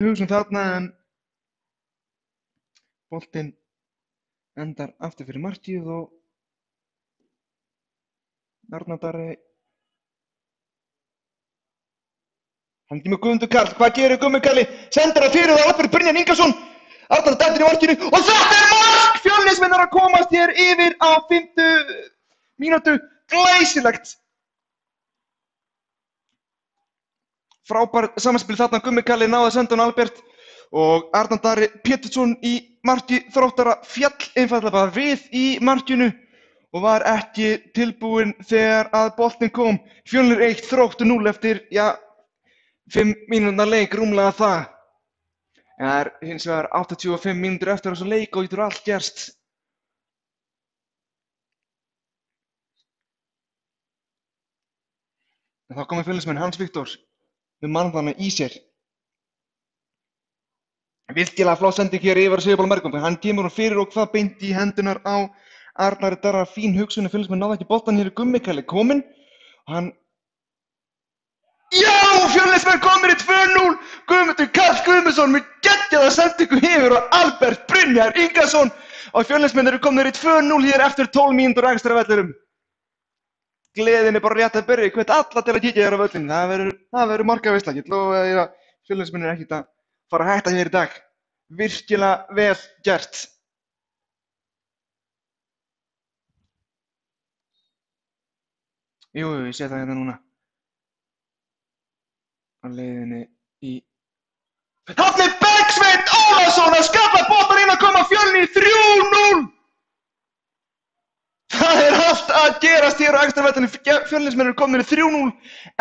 hugsun þarna en boltinn endar aftur fyrir markið og Arnar Darri hendi með Guðmundur Karl. Hvað gerir Guðmundur Karli? Sendir það fyrir það Albert Brynjar Ingason. Arnar dættir í markinu og þetta er mark! Fjölnismenn að komast hér yfir á 5. mínútu. Glæsilegt. Frábær samspil þarna. Guðmundur Karli náði að senda hann Albert og Arnar Darri Pétursson í marki Þróttara fjall einfaldlega bara við í markinu og var ekki tilbúinn þegar að boltinn kom. Fjölnir 1, Þróttur 0 eftir, 5 mínútna leik, rúmlega það. Það er hins vegar 85 mínútur eftir þessu leik og getur allt gerst. En þá komið Fjölnismenn Hans Viktor með mannþarna í sér. Virkilega flott sending hér yfir að Sigurbóla Mergum. Hann kemur hún fyrir og hvað beint í hendunar á Arnari Darra. Fín hugsun, Fjölnismenn náði ekki boltann. Hér er Gummi Karli kominn og hann... Já! Fjölnismenn komir í 2-0! Guðmundur Karl Guðmundsson með geggjaða sendingu yfir og Albert Brynjar Ingason og Fjölnismenn eru komnir í 2-0 hér eftir 12 mínútur á ekstra vellinum. Gleðin er bara rétt að byrja. Ég hvet alla til að kíkja hér á völlinn. Það verður markaveisla. Ég lofa þér að Fjölnismenn er ekkert að fara að hætta hér í dag. Virkilega vel gert. Jú, ég sé það hérna núna. Á leiðinni í... Þarna er Bergsveinn Ólafsson að skalla boltann inn að koma Fjölni í 3-0! Það er allt að gerast hér á ekstravellinum. Fjölnismenn eru komnir í 3-0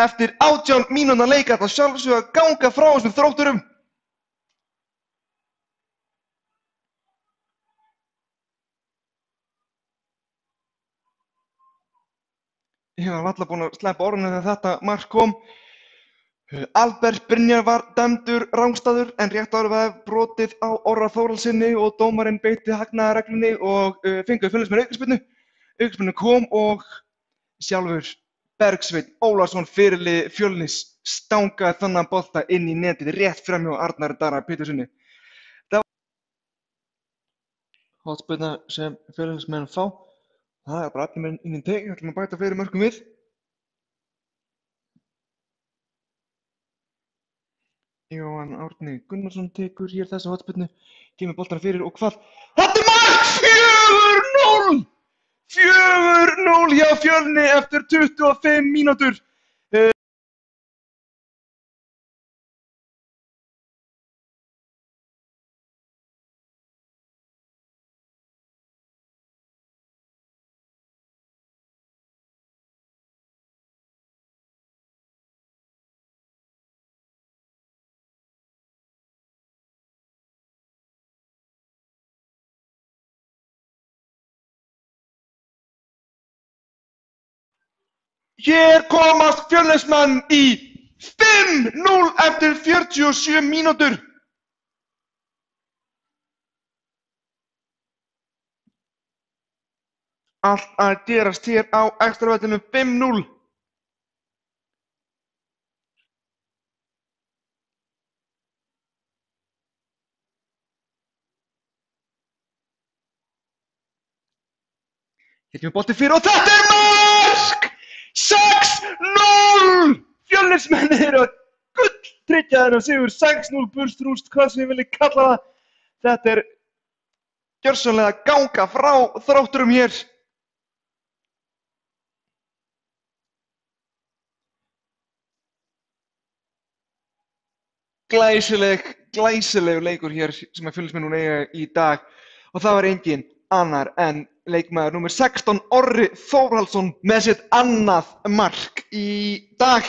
eftir 18 mínútna leik. Það sjálfsögðu að ganga frá þessum Þrótturum. Ég var varla búinn að sleppa orðinu þegar þetta mark kom. Albert Brynjar var dæmdur rangstæður en rétt áður var brotið á Orra Þórhallssyni og dómarinn beitti hagnaðarreglunni og fengu Fjölnismenn aukaspyrnu. Aukaspyrnu kom og sjálfur Bergsveinn Ólafsson fyrirliði Fjölnis stangaði þennan bolta inn í netið rétt framhjá Arnari Darra Péturssoni. Það var hotspyrna sem Fjölnismenn fá. Það er bara allir með inn í teig, við ætlum að bæta fleiri mörkum við. Jóhann Árni Gunnarsson tekur hér þessa hotspyrnu, kemur boltana fyrir og hvað? Þetta er mark! 4-0! 4-0 hjá Fjölni eftir 25 mínútur. Hér komast Fjölnismenn í 5-0 eftir 47 mínútur. Allt að gerast hér á ekstravellinum 5-0. Hér kemur boltinn fyrir og þetta er mark! 6-0! Fjölnismenn eru að gulltryggja þennan sigur. 6-0 burstrúst, hvað sem ég vilji kalla það. Þetta er gjörsamlega að ganga frá Þrótturum hér. Glæsilegur leikur hér sem að Fjölnismenn núna eiga í dag og það var engin annar en leikmaður númer 16 Orri Þórhallsson með sitt annað mark í dag.